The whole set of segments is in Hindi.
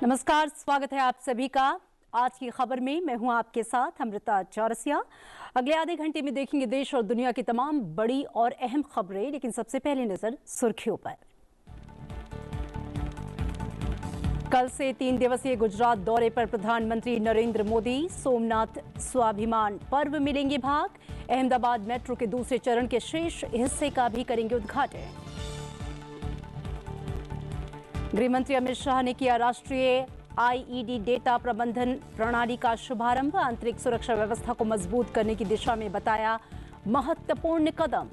नमस्कार, स्वागत है आप सभी का। आज की खबर में मैं हूं आपके साथ अमृता चौरसिया। अगले आधे घंटे में देखेंगे देश और दुनिया की तमाम बड़ी और अहम खबरें, लेकिन सबसे पहले नजर सुर्खियों पर। कल से 3 दिवसीय गुजरात दौरे पर प्रधानमंत्री नरेंद्र मोदी सोमनाथ स्वाभिमान पर्व में लेंगे भाग। अहमदाबाद मेट्रो के दूसरे चरण के शेष हिस्से का भी करेंगे उद्घाटन। गृह मंत्री अमित शाह ने किया राष्ट्रीय आईईडी डेटा प्रबंधन प्रणाली का शुभारंभ। आंतरिक सुरक्षा व्यवस्था को मजबूत करने की दिशा में बताया महत्वपूर्ण कदम।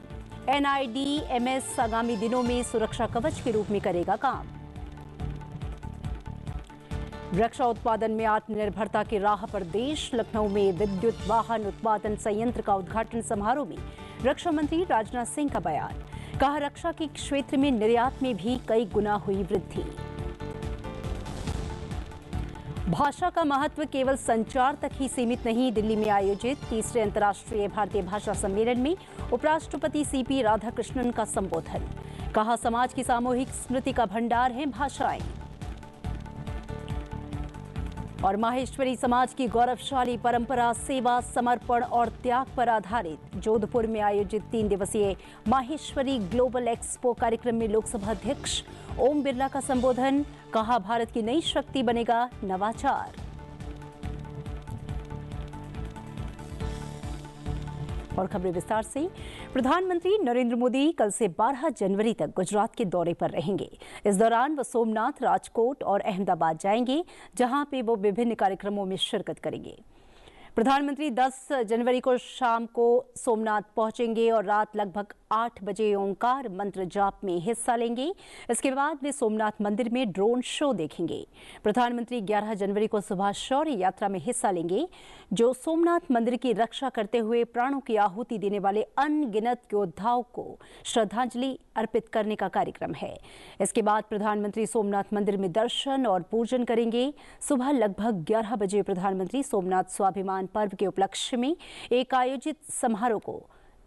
एनआईडीएमएस आगामी दिनों में सुरक्षा कवच के रूप में करेगा काम। रक्षा उत्पादन में आत्मनिर्भरता की राह पर देश। लखनऊ में विद्युत वाहन उत्पादन संयंत्र का उद्घाटन समारोह में रक्षा मंत्री राजनाथ सिंह का बयान। कहा, रक्षा के क्षेत्र में निर्यात में भी कई गुना हुई वृद्धि। भाषा का महत्व केवल संचार तक ही सीमित नहीं। दिल्ली में आयोजित तीसरे अंतर्राष्ट्रीय भारतीय भाषा सम्मेलन में उपराष्ट्रपति सीपी राधाकृष्णन का संबोधन। कहा, समाज की सामूहिक स्मृति का भंडार है भाषाएं। और माहेश्वरी समाज की गौरवशाली परंपरा सेवा, समर्पण और त्याग पर आधारित। जोधपुर में आयोजित 3 दिवसीय माहेश्वरी ग्लोबल एक्सपो कार्यक्रम में लोकसभा अध्यक्ष ओम बिरला का संबोधन। कहा, भारत की नई शक्ति बनेगा नवाचार। और खबरें विस्तार से। प्रधानमंत्री नरेंद्र मोदी कल से 12 जनवरी तक गुजरात के दौरे पर रहेंगे। इस दौरान वो सोमनाथ, राजकोट और अहमदाबाद जाएंगे, जहां पे वो विभिन्न कार्यक्रमों में शिरकत करेंगे। प्रधानमंत्री 10 जनवरी को शाम को सोमनाथ पहुंचेंगे और रात लगभग 8 बजे ओंकार मंत्र जाप में हिस्सा लेंगे। इसके बाद वे सोमनाथ मंदिर में ड्रोन शो देखेंगे। प्रधानमंत्री 11 जनवरी को सुबह शौर्य यात्रा में हिस्सा लेंगे, जो सोमनाथ मंदिर की रक्षा करते हुए प्राणों की आहुति देने वाले अनगिनत योद्धाओं को श्रद्धांजलि अर्पित करने का कार्यक्रम है। इसके बाद प्रधानमंत्री सोमनाथ मंदिर में दर्शन और पूजन करेंगे। सुबह लगभग 11 बजे प्रधानमंत्री सोमनाथ स्वाभिमान पर्व के उपलक्ष्य में एक आयोजित समारोह को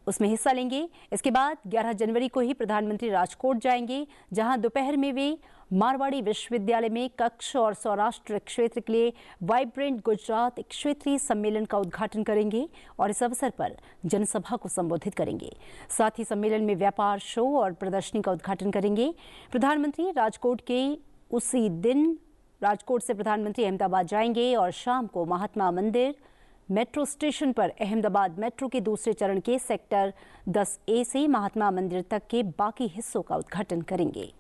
उसमें हिस्सा लेंगे। इसके बाद 11 जनवरी को ही प्रधानमंत्री राजकोट जाएंगे, जहां दोपहर में वे मारवाड़ी विश्वविद्यालय में कक्ष और सौराष्ट्र क्षेत्र के लिए वाइब्रेंट गुजरात क्षेत्रीय सम्मेलन का उद्घाटन करेंगे और इस अवसर पर जनसभा को संबोधित करेंगे। साथ ही सम्मेलन में व्यापार शो और प्रदर्शनी का उद्घाटन करेंगे। प्रधानमंत्री राजकोट के उसी दिन राजकोट से प्रधानमंत्री अहमदाबाद जाएंगे और शाम को महात्मा मंदिर मेट्रो स्टेशन पर अहमदाबाद मेट्रो के दूसरे चरण के सेक्टर 10A से महात्मा मंदिर तक के बाकी हिस्सों का उद्घाटन करेंगे।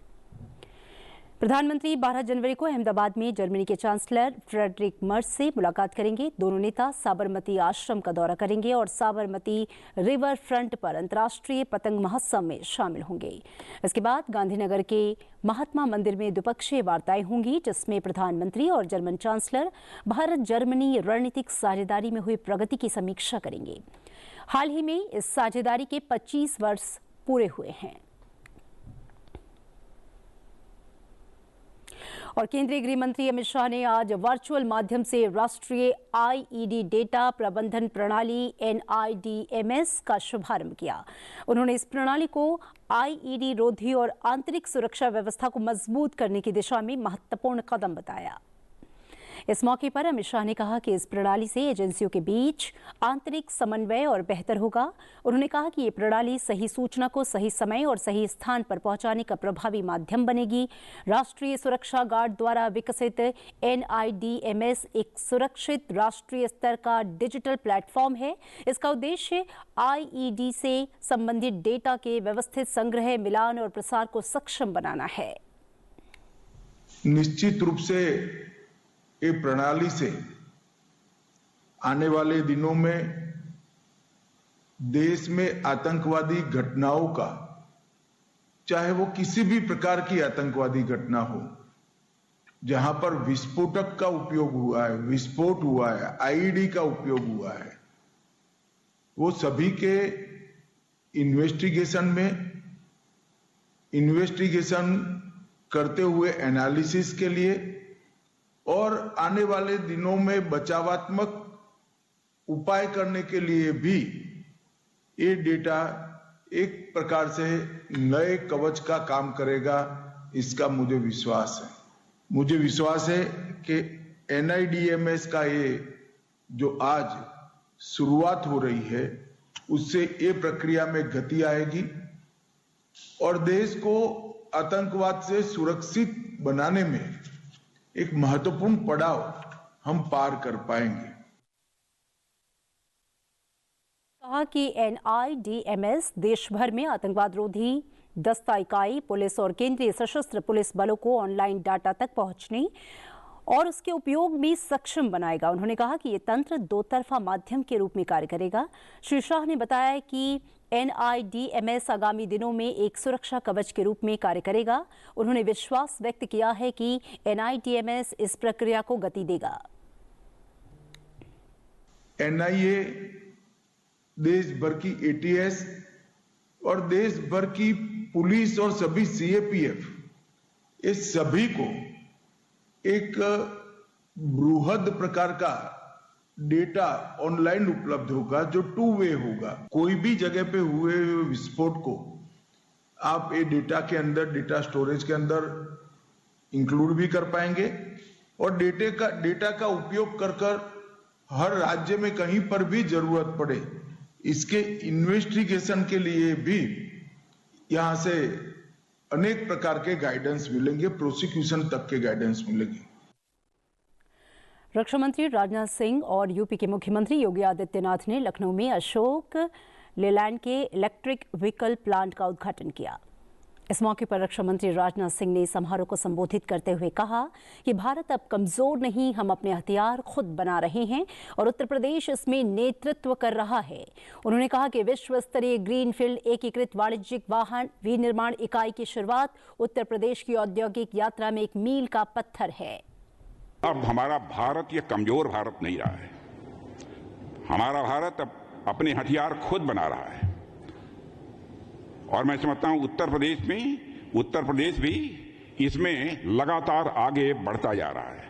प्रधानमंत्री 12 जनवरी को अहमदाबाद में जर्मनी के चांसलर फ्रेडरिक मर्ज से मुलाकात करेंगे। दोनों नेता साबरमती आश्रम का दौरा करेंगे और साबरमती रिवर फ्रंट पर अंतर्राष्ट्रीय पतंग महोत्सव में शामिल होंगे। इसके बाद गांधीनगर के महात्मा मंदिर में द्विपक्षीय वार्ताएं होंगी, जिसमें प्रधानमंत्री और जर्मन चांसलर भारत जर्मनी रणनीतिक साझेदारी में हुई प्रगति की समीक्षा करेंगे। हाल ही में इस साझेदारी के 25 वर्ष पूरे हुए हैं। और केंद्रीय गृह मंत्री अमित शाह ने आज वर्चुअल माध्यम से राष्ट्रीय आईईडी डेटा प्रबंधन प्रणाली एनआईडीएमएस का शुभारंभ किया। उन्होंने इस प्रणाली को आईईडी रोधी और आंतरिक सुरक्षा व्यवस्था को मजबूत करने की दिशा में महत्वपूर्ण कदम बताया। इस मौके पर अमित शाह ने कहा कि इस प्रणाली से एजेंसियों के बीच आंतरिक समन्वय और बेहतर होगा। उन्होंने कहा कि ये प्रणाली सही सूचना को सही समय और सही स्थान पर पहुंचाने का प्रभावी माध्यम बनेगी। राष्ट्रीय सुरक्षा गार्ड द्वारा विकसित एनआईडीएमएस एक सुरक्षित राष्ट्रीय स्तर का डिजिटल प्लेटफॉर्म है। इसका उद्देश्य आईईडी से संबंधित डेटा के व्यवस्थित संग्रह, मिलान और प्रसार को सक्षम बनाना है। निश्चित रूप से ये प्रणाली से आने वाले दिनों में देश में आतंकवादी घटनाओं का, चाहे वो किसी भी प्रकार की आतंकवादी घटना हो, जहां पर विस्फोटक का उपयोग हुआ है, विस्फोट हुआ है, आईईडी का उपयोग हुआ है, वो सभी के इन्वेस्टिगेशन करते हुए एनालिसिस के लिए और आने वाले दिनों में बचावात्मक उपाय करने के लिए भी ये डेटा एक प्रकार से नए कवच का काम करेगा, इसका मुझे विश्वास है। मुझे विश्वास है कि NIDMS का ये जो आज शुरुआत हो रही है उससे ये प्रक्रिया में गति आएगी और देश को आतंकवाद से सुरक्षित बनाने में एक महत्वपूर्ण पड़ाव हम पार कर पाएंगे। कहा कि NIDMS देश भर में आतंकवाद रोधी दस्ता इकाई, पुलिस और केंद्रीय सशस्त्र पुलिस बलों को ऑनलाइन डाटा तक पहुंचने और उसके उपयोग में सक्षम बनाएगा। उन्होंने कहा कि ये तंत्र दो तरफा माध्यम के रूप में कार्य करेगा। श्री शाह ने बताया कि NIDMS आगामी दिनों में एक सुरक्षा कवच के रूप में कार्य करेगा। उन्होंने विश्वास व्यक्त किया है कि NIDMS इस प्रक्रिया को गति देगा। NIA देश भर की ATS और देश भर की पुलिस और सभी CAPF ये सभी को एक बृहद प्रकार का डेटा ऑनलाइन उपलब्ध होगा जो 2 वे होगा। कोई भी जगह पे हुए विस्फोट को आप ये डेटा के अंदर, डेटा स्टोरेज के अंदर इंक्लूड भी कर पाएंगे और डेटा का उपयोग कर हर राज्य में कहीं पर भी जरूरत पड़े इसके इन्वेस्टिगेशन के लिए भी यहां से अनेक प्रकार के गाइडेंस मिलेंगे, प्रोसिक्यूशन तक के गाइडेंस मिलेंगे। रक्षा मंत्री राजनाथ सिंह और यूपी के मुख्यमंत्री योगी आदित्यनाथ ने लखनऊ में अशोक लेलैंड के इलेक्ट्रिक व्हीकल प्लांट का उद्घाटन किया। इस मौके पर रक्षा मंत्री राजनाथ सिंह ने समारोह को संबोधित करते हुए कहा कि भारत अब कमजोर नहीं, हम अपने हथियार खुद बना रहे हैं और उत्तर प्रदेश इसमें नेतृत्व कर रहा है। उन्होंने कहा कि विश्व स्तरीय ग्रीनफील्ड एकीकृत वाणिज्यिक वाहन विनिर्माण इकाई की शुरुआत उत्तर प्रदेश की औद्योगिक यात्रा में एक मील का पत्थर है। अब हमारा भारत ये कमजोर भारत नहीं रहा है। हमारा भारत अब अपने हथियार खुद बना रहा है और मैं समझता हूं उत्तर प्रदेश भी इसमें लगातार आगे बढ़ता जा रहा है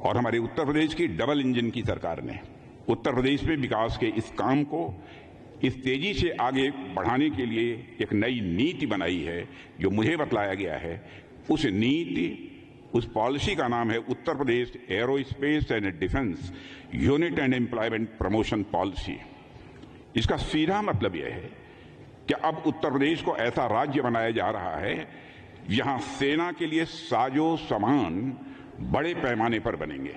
और हमारे उत्तर प्रदेश की डबल इंजन की सरकार ने उत्तर प्रदेश में विकास के इस काम को इस तेजी से आगे बढ़ाने के लिए एक नई नीति बनाई है जो मुझे बतलाया गया है। उस पॉलिसी का नाम है Uttar Pradesh aerospace and defence unit and employment promotion policy. इसका सीधा मतलब यह है कि अब उत्तर प्रदेश को ऐसा राज्य बनाया जा रहा है जहां सेना के लिए साजो सामान बड़े पैमाने पर बनेंगे।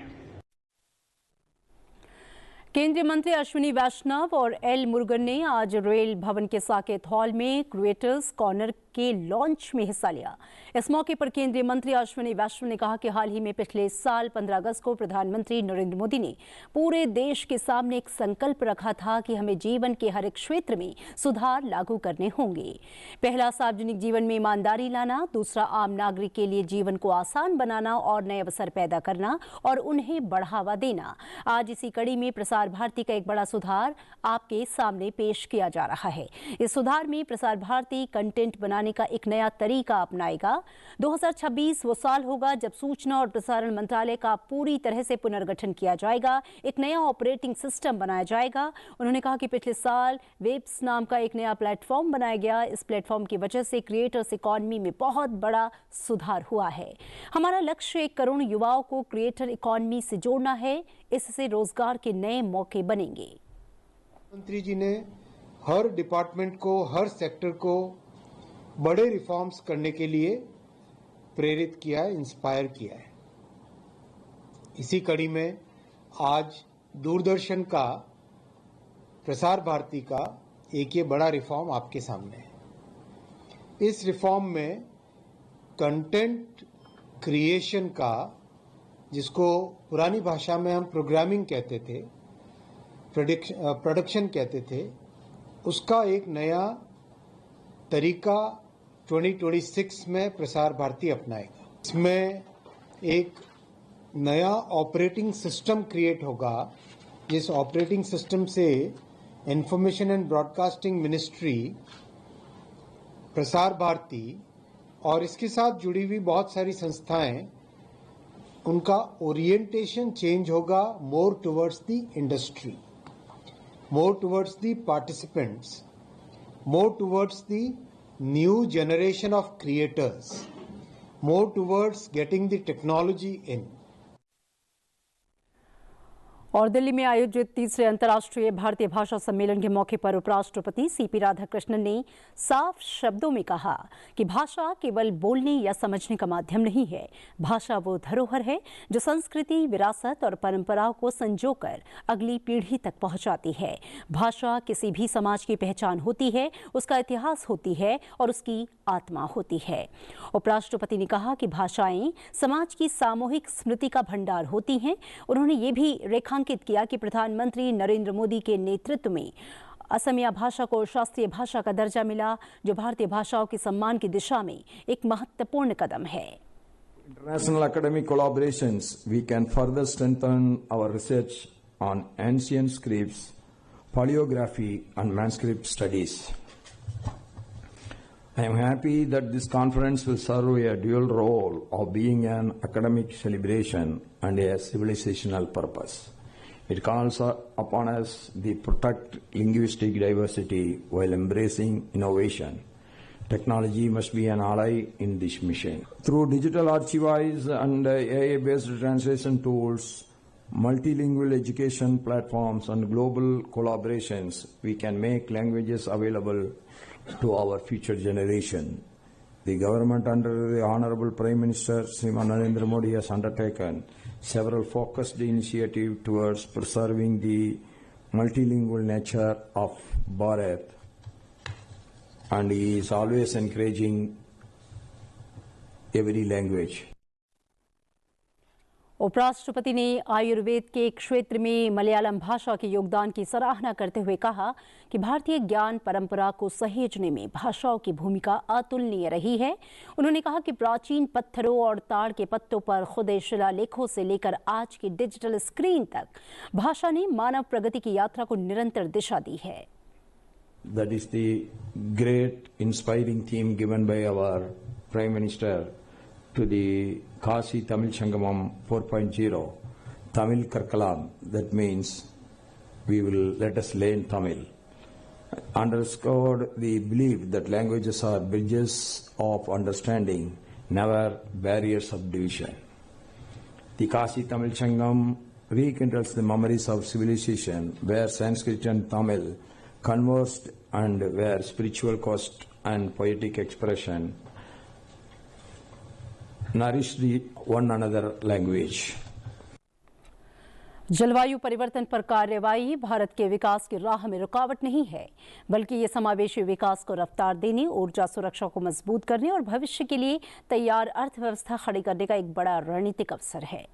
केंद्रीय मंत्री अश्विनी वैष्णव और एल मुरुगन ने आज रेल भवन के साकेत हॉल में क्रिएटर्स कॉर्नर के लॉन्च में हिस्सा लिया। इस मौके पर केंद्रीय मंत्री अश्विनी वैष्णव ने कहा कि हाल ही में पिछले साल 15 अगस्त को प्रधानमंत्री नरेंद्र मोदी ने पूरे देश के सामने एक संकल्प रखा था कि हमें जीवन के हर एक क्षेत्र में सुधार लागू करने होंगे। पहला, सार्वजनिक जीवन में ईमानदारी लाना, दूसरा, आम नागरिक के लिए जीवन को आसान बनाना और नए अवसर पैदा करना और उन्हें बढ़ावा देना। आज इसी कड़ी में प्रसार भारती का एक बड़ा सुधार आपके सामने पेश किया जा रहा है। इस सुधार में प्रसार भारती कंटेंट बनाने का एक नया तरीका अपनाएगा। 2026 वो साल होगा जब सूचना और प्रसारण मंत्रालय का पूरी तरह से पुनर्गठन किया जाएगा, एक नया ऑपरेटिंग सिस्टम बनाया जाएगा। उन्होंने कहा कि पिछले साल वेब्स नाम का एक नया प्लेटफॉर्म बनाया गया। इस प्लेटफॉर्म की वजह से क्रिएटर्स इकॉनमी में बहुत बड़ा सुधार हुआ है। हमारा लक्ष्य 1 करोड़ युवाओं को क्रिएटर इकॉनमी से जोड़ना है। इससे रोजगार के नए मौके बनेंगे। मंत्री जी ने हर डिपार्टमेंट को, हर सेक्टर को बड़े रिफॉर्म्स करने के लिए प्रेरित किया है, इंस्पायर किया है। इसी कड़ी में आज दूरदर्शन का, प्रसार भारती का एक ये बड़ा रिफॉर्म आपके सामने है। इस रिफॉर्म में कंटेंट क्रिएशन का, जिसको पुरानी भाषा में हम प्रोग्रामिंग कहते थे, प्रोडक्शन कहते थे, उसका एक नया तरीका 2026 में प्रसार भारती अपनाएगा। इसमें एक नया ऑपरेटिंग सिस्टम क्रिएट होगा, जिस ऑपरेटिंग सिस्टम से information and broadcasting ministry, Prasar Bharati और इसके साथ जुड़ी हुई बहुत सारी संस्थाएं, उनका ओरिएंटेशन चेंज होगा more towards the industry, more towards the participants, more towards the new generation of creators, more towards getting the technology in. और दिल्ली में आयोजित तीसरे अंतर्राष्ट्रीय भारतीय भाषा सम्मेलन के मौके पर उपराष्ट्रपति सीपी राधाकृष्णन ने साफ शब्दों में कहा कि भाषा केवल बोलने या समझने का माध्यम नहीं है। भाषा वो धरोहर है जो संस्कृति, विरासत और परंपराओं को संजोकर अगली पीढ़ी तक पहुंचाती है। भाषा किसी भी समाज की पहचान होती है, उसका इतिहास होती है और उसकी आत्मा होती है। उपराष्ट्रपति ने कहा कि भाषाएं समाज की सामूहिक स्मृति का भंडार होती हैं। उन्होंने ये भी रेखांकित किया कि प्रधानमंत्री नरेंद्र मोदी के नेतृत्व में असमिया भाषा को शास्त्रीय भाषा का दर्जा मिला, जो भारतीय भाषाओं के सम्मान की दिशा में एक महत्वपूर्ण कदम है। International academic collaborations, we can further strengthen our research on ancient scripts, paleography, and manuscript studies. I am happy that this conference will serve a dual role of being an academic celebration and a civilizational purpose. It calls upon us to protect linguistic diversity while embracing innovation. Technology must be an ally in this mission. Through digital archives and AI-based translation tools, multilingual education platforms, and global collaborations, we can make languages available to our future generation. The government under the Honorable Prime Minister Sriman Narendra Modi has undertaken several focused initiatives towards preserving the multilingual nature of Bharat, and he is always encouraging every language. उपराष्ट्रपति ने आयुर्वेद के क्षेत्र में मलयालम भाषा के योगदान की सराहना करते हुए कहा कि भारतीय ज्ञान परंपरा को सहेजने में भाषाओं की भूमिका अतुलनीय रही है। उन्होंने कहा कि प्राचीन पत्थरों और ताड़ के पत्तों पर खुदे शिलालेखों से लेकर आज की डिजिटल स्क्रीन तक भाषा ने मानव प्रगति की यात्रा को निरंतर दिशा दी है। That is the great inspiring theme given by our Prime Minister to the Kasi Tamil Sangamam 4.0, Tamil Karkalam. That means we will let us learn Tamil. Underscored the belief that languages are bridges of understanding, never barriers of division. The Kasi Tamil Sangam rekindles the memories of civilization where Sanskrit and Tamil conversed and where spiritual quest and poetic expression nourished one another language. जलवायु परिवर्तन पर कार्यवाही भारत के विकास की राह में रुकावट नहीं है, बल्कि ये समावेशी विकास को रफ्तार देने, ऊर्जा सुरक्षा को मजबूत करने और भविष्य के लिए तैयार अर्थव्यवस्था खड़ी करने का एक बड़ा रणनीतिक अवसर है।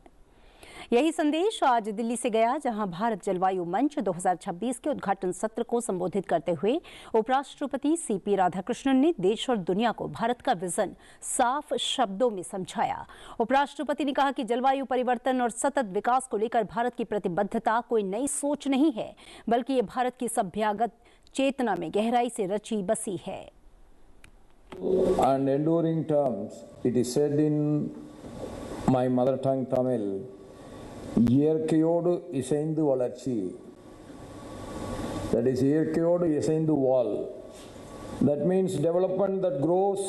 यही संदेश आज दिल्ली से गया, जहां भारत जलवायु मंच 2026 के उद्घाटन सत्र को संबोधित करते हुए उपराष्ट्रपति सीपी राधाकृष्णन ने देश और दुनिया को भारत का विजन साफ शब्दों में समझाया। उपराष्ट्रपति ने कहा कि जलवायु परिवर्तन और सतत विकास को लेकर भारत की प्रतिबद्धता कोई नई सोच नहीं है, बल्कि ये भारत की सभ्यतागत चेतना में गहराई से रची बसी है। And enduring terms, it is said in my mother tongue Tamil, இயற்கையோடு இசைந்து வளர்ச்சி. That is இயற்கையோடு இசைந்து வாழ். That means development that grows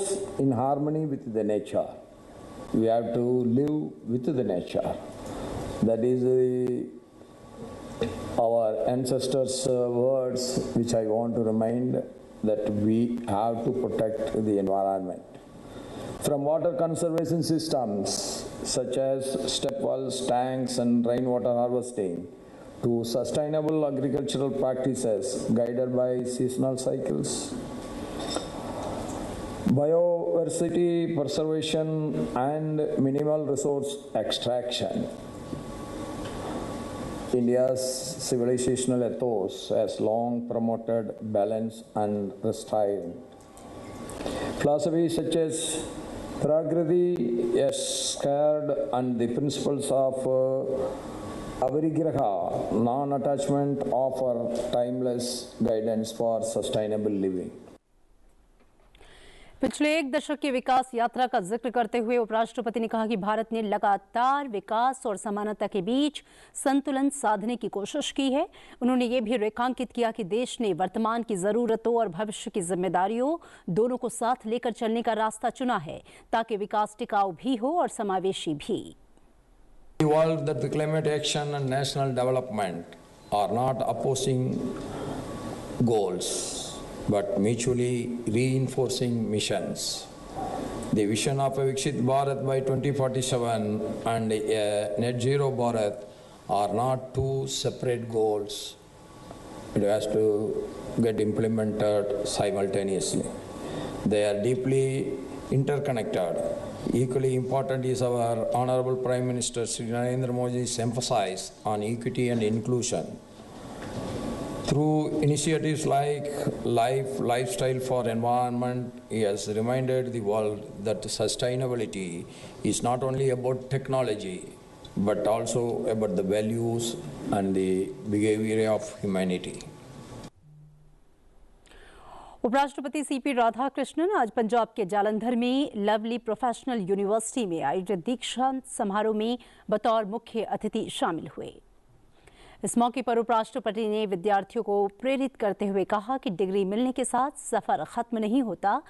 in harmony with the nature. We have to live with the nature. That is our ancestors' words, which I want to remind that we have to protect the environment. From water conservation systems such as step wells, tanks, and rainwater harvesting to sustainable agricultural practices guided by seasonal cycles, biodiversity preservation, and minimal resource extraction. India's civilizational ethos has long promoted balance and restraint. Philosophies such as Prakriti is scared and the principles of Avarigraha, non-attachment, offer timeless guidance for sustainable living. पिछले एक दशक की विकास यात्रा का जिक्र करते हुए उपराष्ट्रपति ने कहा कि भारत ने लगातार विकास और समानता के बीच संतुलन साधने की कोशिश की है। उन्होंने ये भी रेखांकित किया कि देश ने वर्तमान की जरूरतों और भविष्य की जिम्मेदारियों दोनों को साथ लेकर चलने का रास्ता चुना है ताकि विकास टिकाऊ भी हो और समावेशी भी। The world that the climate action and national development are not opposing goals, but mutually reinforcing missions. The vision of a Viksit Bharat by 2047 and a Net Zero Bharat are not two separate goals. It has to get implemented simultaneously. They are deeply interconnected. Equally important is our Honorable Prime Minister Sri Narendra Modi's emphasis on equity and inclusion. Through initiatives like Lifestyle for Environment, he has reminded the world that sustainability is not only about technology, but also about the values and the behavior of humanity. उपराष्ट्रपति सीपी राधाकृष्णन आज पंजाब के जालंधर में लवली प्रोफेशनल यूनिवर्सिटी में आयोजित दीक्षांत समारोह में बतौर मुख्य अतिथि शामिल हुए। इस मौके पर उपराष्ट्रपति ने विद्यार्थियों को प्रेरित करते हुए कहा कि डिग्री मिलने के साथ सफर खत्म नहीं होता,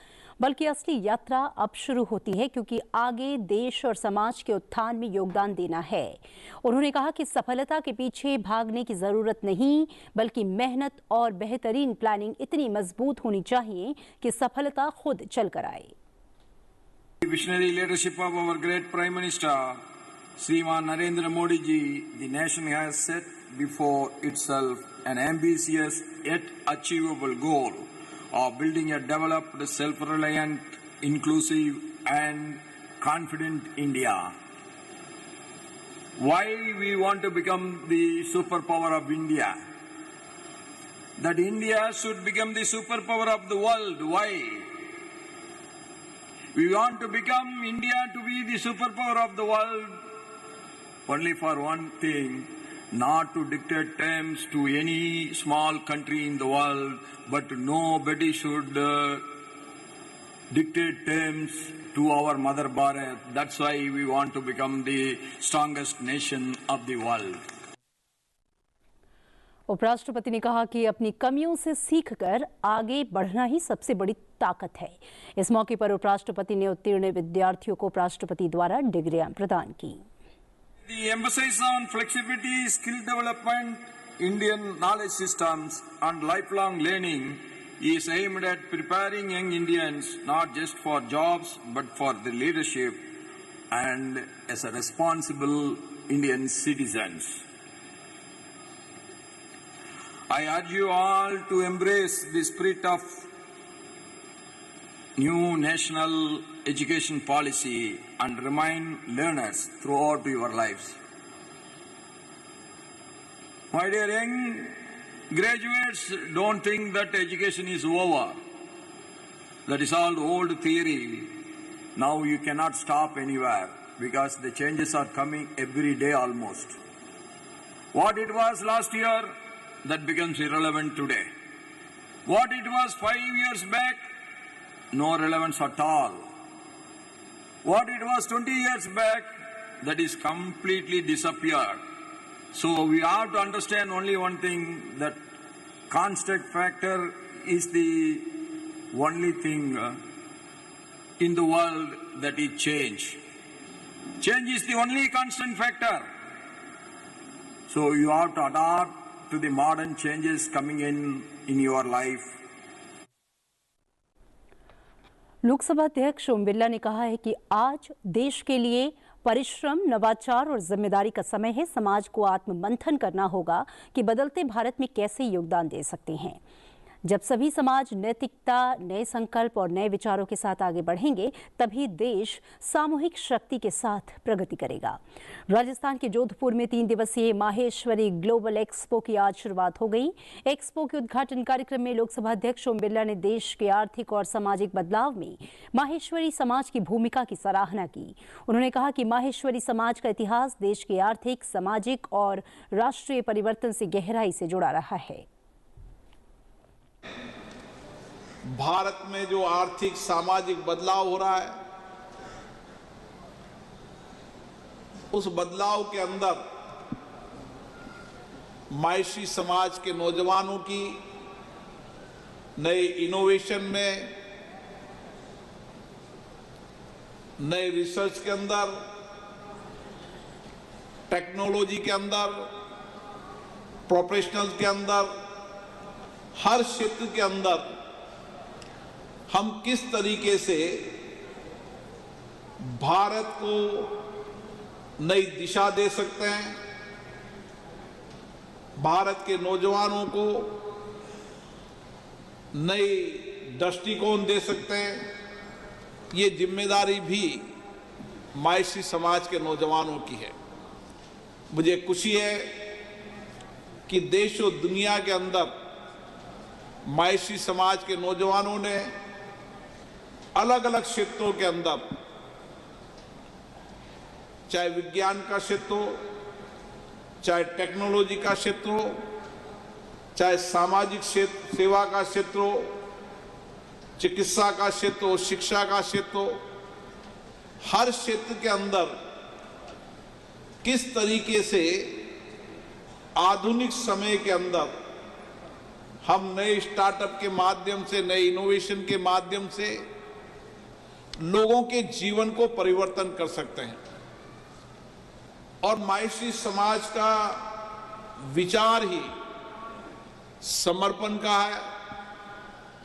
बल्कि असली यात्रा अब शुरू होती है, क्योंकि आगे देश और समाज के उत्थान में योगदान देना है। उन्होंने कहा कि सफलता के पीछे भागने की जरूरत नहीं, बल्कि मेहनत और बेहतरीन प्लानिंग इतनी मजबूत होनी चाहिए कि सफलता खुद चलकर आए। Visionary leadership of our great Prime Minister, Sriman Narendra Modi ji, the nation has set before itself an ambitious yet achievable goal of building a developed, self-reliant, inclusive and confident India. Why we want to become the superpower of India? That India should become the superpower of the world. Why? We want to become India to be the superpower of the world only for one thing, not to dictate terms to any small country in the world, but nobody should dictate terms to our mother Bharat. That's why we want to become the strongest nation of the world. उपराष्ट्रपति ने कहा कि अपनी कमियों से सीखकर आगे बढ़ना ही सबसे बड़ी ताकत है। इस मौके पर उपराष्ट्रपति ने उत्तीर्ण विद्यार्थियों को उपराष्ट्रपति द्वारा डिग्रियां प्रदान की। The emphasis on flexibility, skill development, Indian knowledge systems and lifelong learning is aimed at preparing young Indians not just for jobs but for the leadership and as a responsible Indian citizens. I urge you all to embrace the spirit of new national education policy and remain learners throughout your lives. My dear young graduates, don't think that education is over. That is all old theory. Now you cannot stop anywhere because the changes are coming every day almost. What it was last year, that becomes irrelevant today. What it was 5 years back, no relevance at all. What it was 20 years back, that is completely disappeared. So we have to understand only one thing, that constant factor is the only thing in the world that is change. Change is the only constant factor. So you have to adapt to the modern changes coming in your life. Lok Sabha अध्यक्ष ओम बिरला ने कहा है कि आज देश के लिए परिश्रम, नवाचार और जिम्मेदारी का समय है। समाज को आत्ममंथन करना होगा कि बदलते भारत में कैसे योगदान दे सकते हैं। जब सभी समाज नैतिकता, नए संकल्प और नए विचारों के साथ आगे बढ़ेंगे, तभी देश सामूहिक शक्ति के साथ प्रगति करेगा। राजस्थान के जोधपुर में 3 दिवसीय माहेश्वरी ग्लोबल एक्सपो की आज शुरुआत हो गई। एक्सपो के उद्घाटन कार्यक्रम में लोकसभा अध्यक्ष ओम बिरला ने देश के आर्थिक और सामाजिक बदलाव में माहेश्वरी समाज की भूमिका की सराहना की। उन्होंने कहा कि माहेश्वरी समाज का इतिहास देश के आर्थिक, सामाजिक और राष्ट्रीय परिवर्तन से गहराई से जुड़ा रहा है। भारत में जो आर्थिक सामाजिक बदलाव हो रहा है, उस बदलाव के अंदर मायशी समाज के नौजवानों की नए इनोवेशन में, नए रिसर्च के अंदर, टेक्नोलॉजी के अंदर, प्रोफेशनल्स के अंदर, हर क्षेत्र के अंदर हम किस तरीके से भारत को नई दिशा दे सकते हैं, भारत के नौजवानों को नई दृष्टिकोण दे सकते हैं, ये जिम्मेदारी भी मायशी समाज के नौजवानों की है। मुझे खुशी है कि देश और दुनिया के अंदर मायशी समाज के नौजवानों ने अलग अलग क्षेत्रों के अंदर, चाहे विज्ञान का क्षेत्र हो, चाहे टेक्नोलॉजी का क्षेत्र हो, चाहे सामाजिक क्षेत्र, सेवा का क्षेत्र हो, चिकित्सा का क्षेत्र हो, शिक्षा का क्षेत्र हो, हर क्षेत्र के अंदर किस तरीके से आधुनिक समय के अंदर हम नए स्टार्टअप के माध्यम से, नए इनोवेशन के माध्यम से लोगों के जीवन को परिवर्तन कर सकते हैं। और मायशी समाज का विचार ही समर्पण का है,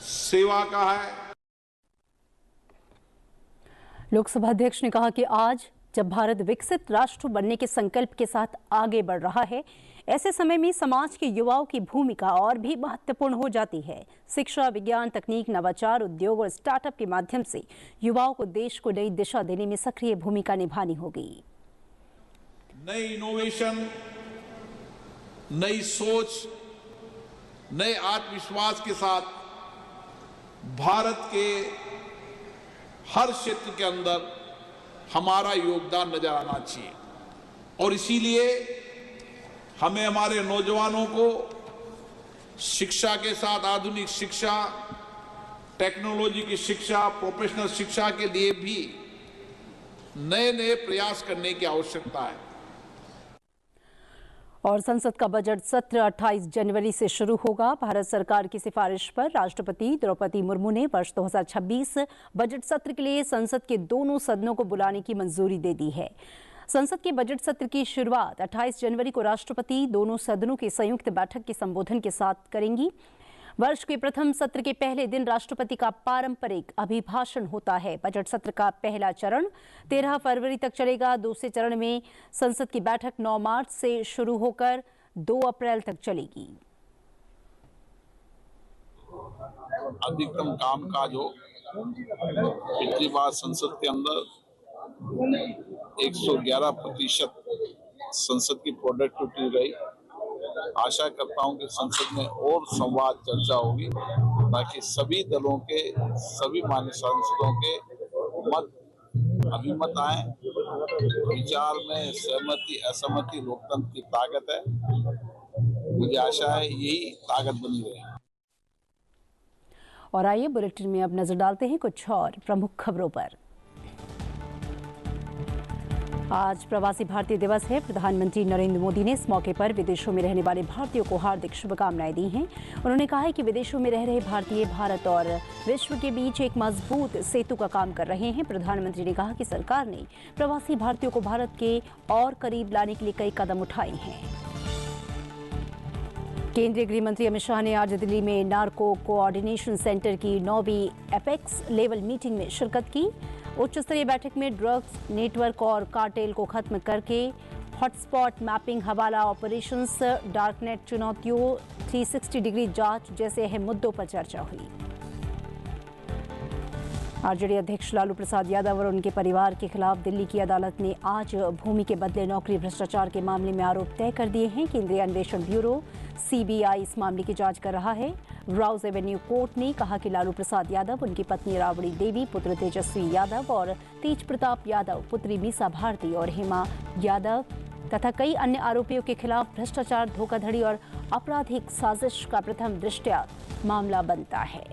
सेवा का है। लोकसभा अध्यक्ष ने कहा कि आज जब भारत विकसित राष्ट्र बनने के संकल्प के साथ आगे बढ़ रहा है, ऐसे समय में समाज के युवाओं की भूमिका और भी महत्वपूर्ण हो जाती है। शिक्षा, विज्ञान, तकनीक, नवाचार, उद्योग और स्टार्टअप के माध्यम से युवाओं को देश को नई दिशा देने में सक्रिय भूमिका निभानी होगी। नई इनोवेशन, नई सोच, नए आत्मविश्वास के साथ भारत के हर क्षेत्र के अंदर हमारा योगदान नजर आना चाहिए। और इसीलिए हमें हमारे नौजवानों को शिक्षा के साथ आधुनिक शिक्षा, टेक्नोलॉजी की शिक्षा, प्रोफेशनल शिक्षा के लिए भी नए नए प्रयास करने की आवश्यकता है। और संसद का बजट सत्र 28 जनवरी से शुरू होगा। भारत सरकार की सिफारिश पर राष्ट्रपति द्रौपदी मुर्मू ने वर्ष 2026 बजट सत्र के लिए संसद के दोनों सदनों को बुलाने की मंजूरी दे दी है। संसद के बजट सत्र की शुरुआत 28 जनवरी को राष्ट्रपति दोनों सदनों की संयुक्त बैठक के संबोधन के साथ करेंगी। वर्ष के प्रथम सत्र के पहले दिन राष्ट्रपति का पारंपरिक अभिभाषण होता है। बजट सत्र का पहला चरण 13 फरवरी तक चलेगा। दूसरे चरण में संसद की बैठक 9 मार्च से शुरू होकर 2 अप्रैल तक चलेगी। अधिकतम कामकाज हो। पिछली बार संसद के अंदर 111% संसद की प्रोडक्टिविटी रही। आशा करता हूं कि संसद में और संवाद चर्चा होगी ताकि सभी दलों के, सभी मान्य सांसदों के अभिमत आए। विचार में सहमति असहमति लोकतंत्र की ताकत है। मुझे आशा है यही ताकत बनी रहे। और आइए बुलेटिन में अब नजर डालते हैं कुछ और प्रमुख खबरों पर। आज प्रवासी भारतीय दिवस है। प्रधानमंत्री नरेंद्र मोदी ने इस मौके पर विदेशों में रहने वाले भारतीयों को हार्दिक शुभकामनाएं दी हैं। उन्होंने कहा है कि विदेशों में रह रहे भारतीय भारत और विश्व के बीच एक मजबूत सेतु का काम कर रहे हैं। प्रधानमंत्री ने कहा कि सरकार ने प्रवासी भारतीयों को भारत के और करीब लाने के लिए कई कदम उठाए हैं। केंद्रीय गृह मंत्री अमित शाह ने आज दिल्ली में नार्को कोऑर्डिनेशन सेंटर की 9वीं एपेक्स लेवल मीटिंग में शिरकत की। उच्च स्तरीय बैठक में ड्रग्स नेटवर्क और कार्टेल को खत्म करके हॉटस्पॉट मैपिंग, हवाला ऑपरेशंस, डार्कनेट चुनौतियों, 360 डिग्री जांच जैसे अहम मुद्दों पर चर्चा हुई। आरजेडी अध्यक्ष लालू प्रसाद यादव और उनके परिवार के खिलाफ दिल्ली की अदालत ने आज भूमि के बदले नौकरी भ्रष्टाचार के मामले में आरोप तय कर दिए हैं। केंद्रीय अन्वेषण ब्यूरो सीबीआई इस मामले की जांच कर रहा है। राउज एवेन्यू कोर्ट ने कहा कि लालू प्रसाद यादव, उनकी पत्नी राबड़ी देवी, पुत्र तेजस्वी यादव और तेज प्रताप यादव, पुत्री मीसा भारती और हेमा यादव तथा कई अन्य आरोपियों के खिलाफ भ्रष्टाचार, धोखाधड़ी और आपराधिक साजिश का प्रथम दृष्टया मामला बनता है।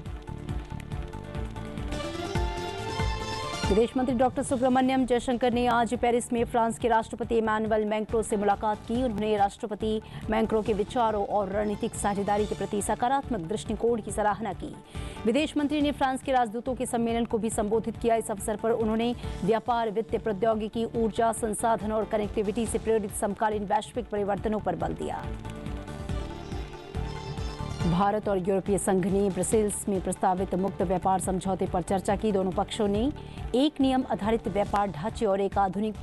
विदेश मंत्री डॉक्टर सुब्रमण्यम जयशंकर ने आज पेरिस में फ्रांस के राष्ट्रपति इमैनुअल मैक्रों से मुलाकात की। उन्होंने राष्ट्रपति मैक्रों के विचारों और रणनीतिक साझेदारी के प्रति सकारात्मक दृष्टिकोण की सराहना की। विदेश मंत्री ने फ्रांस के राजदूतों के सम्मेलन को भी संबोधित किया। इस अवसर पर उन्होंने व्यापार, वित्त, प्रौद्योगिकी, ऊर्जा, संसाधन और कनेक्टिविटी से प्रेरित समकालीन वैश्विक परिवर्तनों पर बल दिया। भारत और यूरोपीय संघ ने ब्रसेल्स में प्रस्तावित मुक्त व्यापार समझौते पर चर्चा की। दोनों पक्षों ने एक नियम आधारित व्यापार ढांचे और एक आधुनिक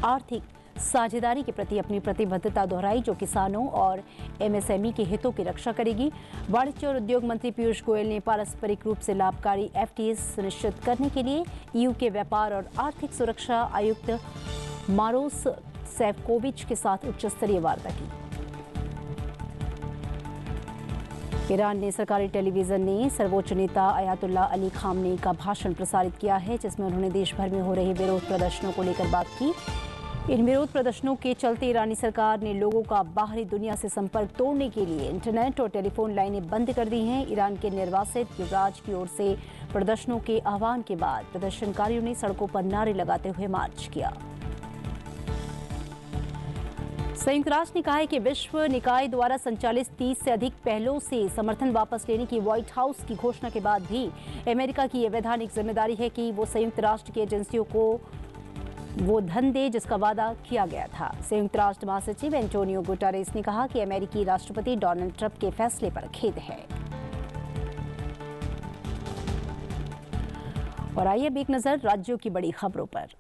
आर्थिक साझेदारी के प्रति अपनी प्रतिबद्धता दोहराई, जो किसानों और एमएसएमई के हितों की रक्षा करेगी। वाणिज्य और उद्योग मंत्री पीयूष गोयल ने पारस्परिक रूप से लाभकारी एफटीए सुनिश्चित करने के लिए ईयू के व्यापार और आर्थिक सुरक्षा आयुक्त मारोस सेफकोविच के साथ उच्च स्तरीय वार्ता की। ईरान ने सरकारी टेलीविजन ने सर्वोच्च नेता अयातुल्ला अली खामनेई का भाषण प्रसारित किया है, जिसमें उन्होंने देश भर में हो रहे विरोध प्रदर्शनों को लेकर बात की। इन विरोध प्रदर्शनों के चलते ईरानी सरकार ने लोगों का बाहरी दुनिया से संपर्क तोड़ने के लिए इंटरनेट और टेलीफोन लाइनें बंद कर दी हैं। ईरान के निर्वासित युवराज की ओर से प्रदर्शनों के आह्वान के बाद प्रदर्शनकारियों ने सड़कों पर नारे लगाते हुए मार्च किया। संयुक्त राष्ट्र ने कहा है कि विश्व निकाय द्वारा संचालित 30 से अधिक पहलों से समर्थन वापस लेने की व्हाइट हाउस की घोषणा के बाद भी अमेरिका की यह वैधानिक जिम्मेदारी है कि वो संयुक्त राष्ट्र की एजेंसियों को वो धन दे जिसका वादा किया गया था। संयुक्त राष्ट्र महासचिव एंटोनियो गुटेरेस ने कहा कि अमेरिकी राष्ट्रपति डोनाल्ड ट्रंप के फैसले पर खेद है। और आइए अब एक नजर राज्यों की बड़ी खबरों पर।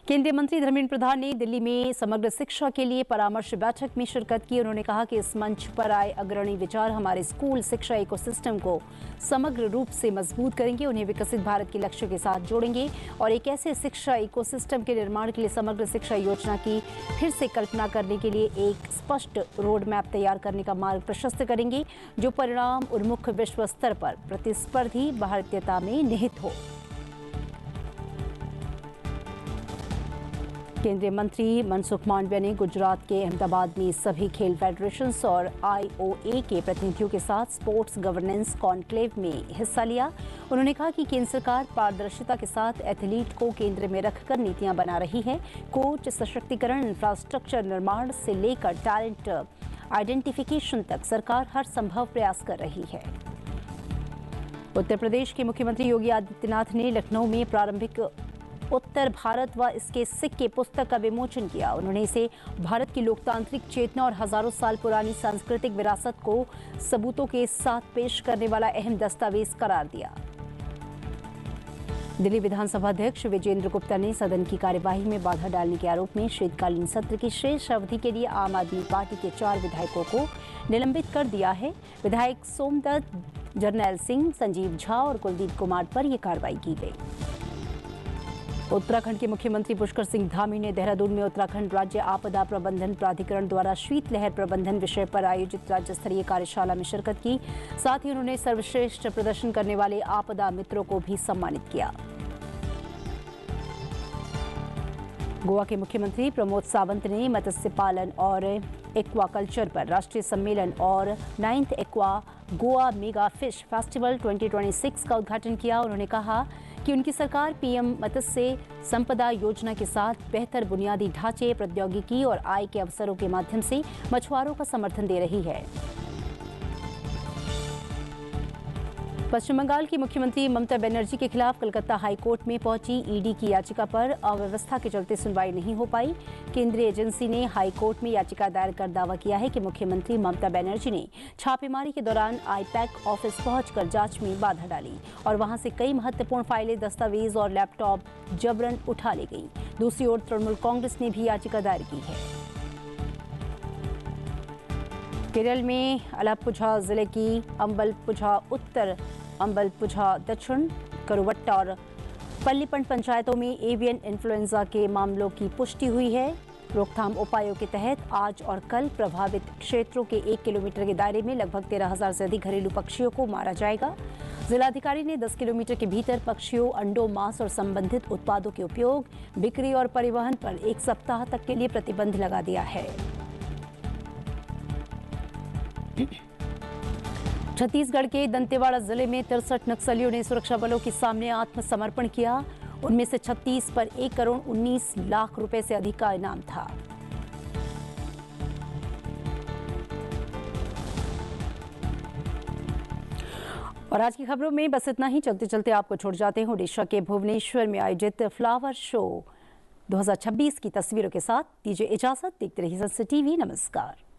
केंद्रीय मंत्री धर्मेंद्र प्रधान ने दिल्ली में समग्र शिक्षा के लिए परामर्श बैठक में शिरकत की। उन्होंने कहा कि इस मंच पर आए अग्रणी विचार हमारे स्कूल शिक्षा इकोसिस्टम को समग्र रूप से मजबूत करेंगे, उन्हें विकसित भारत के लक्ष्य के साथ जोड़ेंगे और एक ऐसे शिक्षा इकोसिस्टम के निर्माण के लिए समग्र शिक्षा योजना की फिर से कल्पना करने के लिए एक स्पष्ट रोड मैप तैयार करने का मार्ग प्रशस्त करेंगे, जो परिणाम उन्मुख विश्व स्तर पर प्रतिस्पर्धी भारतीयता में निहित हो। केंद्रीय मंत्री मनसुख मांडविया ने गुजरात के अहमदाबाद में सभी खेल फेडरेशंस और आईओए के प्रतिनिधियों के साथ स्पोर्ट्स गवर्नेंस कॉन्क्लेव में हिस्सा लिया। उन्होंने कहा कि केंद्र सरकार पारदर्शिता के साथ एथलीट को केंद्र में रखकर नीतियां बना रही है। कोच सशक्तिकरण, इंफ्रास्ट्रक्चर निर्माण से लेकर टैलेंट आइडेंटिफिकेशन तक सरकार हर संभव प्रयास कर रही है। उत्तर प्रदेश के मुख्यमंत्री योगी आदित्यनाथ ने लखनऊ में प्रारंभिक उत्तर भारत व इसके सिक्के पुस्तक का विमोचन किया। उन्होंने इसे भारत की लोकतांत्रिक चेतना और हजारों साल पुरानी सांस्कृतिक विरासत को सबूतों के साथ पेश करने वाला अहम दस्तावेज करार दिया। दिल्ली विधानसभा अध्यक्ष विजेंद्र गुप्ता ने सदन की कार्यवाही में बाधा डालने के आरोप में शीतकालीन सत्र की शेष अवधि के लिए आम आदमी पार्टी के 4 विधायकों को निलंबित कर दिया है। विधायक सोमदत्त, जरनैल सिंह, संजीव झा और कुलदीप कुमार पर यह कार्रवाई की गई। उत्तराखंड के मुख्यमंत्री पुष्कर सिंह धामी ने देहरादून में उत्तराखंड राज्य आपदा प्रबंधन प्राधिकरण द्वारा शीतलहर प्रबंधन विषय पर आयोजित राज्य स्तरीय कार्यशाला में शिरकत की। साथ ही उन्होंने सर्वश्रेष्ठ प्रदर्शन करने वाले आपदा मित्रों को भी सम्मानित किया। गोवा के मुख्यमंत्री प्रमोद सावंत ने मत्स्य पालन और एक्वाकल्चर पर राष्ट्रीय सम्मेलन और 9th aqua Goa mega fish festival 2026 का उद्घाटन किया। उन्होंने कहा कि उनकी सरकार पीएम मत्स्य संपदा योजना के साथ बेहतर बुनियादी ढांचे, प्रौद्योगिकी और आय के अवसरों के माध्यम से मछुआरों का समर्थन दे रही है। पश्चिम बंगाल की मुख्यमंत्री ममता बनर्जी के खिलाफ कलकत्ता हाईकोर्ट में पहुंची ईडी की याचिका पर अव्यवस्था के चलते सुनवाई नहीं हो पाई। केंद्रीय एजेंसी ने हाईकोर्ट में याचिका दायर कर दावा किया है कि मुख्यमंत्री ममता बनर्जी ने छापेमारी के दौरान आईपैक ऑफिस पहुंचकर जांच में बाधा डाली और वहां से कई महत्वपूर्ण फाइलें, दस्तावेज और लैपटॉप जबरन उठा ली गई। दूसरी ओर तृणमूल कांग्रेस ने भी याचिका दायर की है। केरल में आलप्पुझा जिले की अंबलपुझा उत्तर, अंबलपुझा दक्षिण, करुवट्टा और पल्लीपंड पंचायतों में एवियन इन्फ्लुएंजा के मामलों की पुष्टि हुई है। रोकथाम उपायों के तहत आज और कल प्रभावित क्षेत्रों के 1 किलोमीटर के दायरे में लगभग 13,000 से अधिक घरेलू पक्षियों को मारा जाएगा। जिलाधिकारी ने 10 किलोमीटर के भीतर पक्षियों, अंडों, मांस और संबंधित उत्पादों के उपयोग, बिक्री और परिवहन पर 1 सप्ताह तक के लिए प्रतिबंध लगा दिया है। छत्तीसगढ़ के दंतेवाड़ा जिले में 63 नक्सलियों ने सुरक्षा बलों के सामने आत्मसमर्पण किया। उनमें से 36 पर 1 करोड़ 19 लाख रुपए से अधिक का इनाम था। और आज की खबरों में बस इतना ही। चलते चलते आपको छोड़ जाते हैं ओडिशा के भुवनेश्वर में आयोजित फ्लावर शो 2026 की तस्वीरों के साथ। दीजिए इजाजत, देखते रहिए सनसद टीवी। नमस्कार।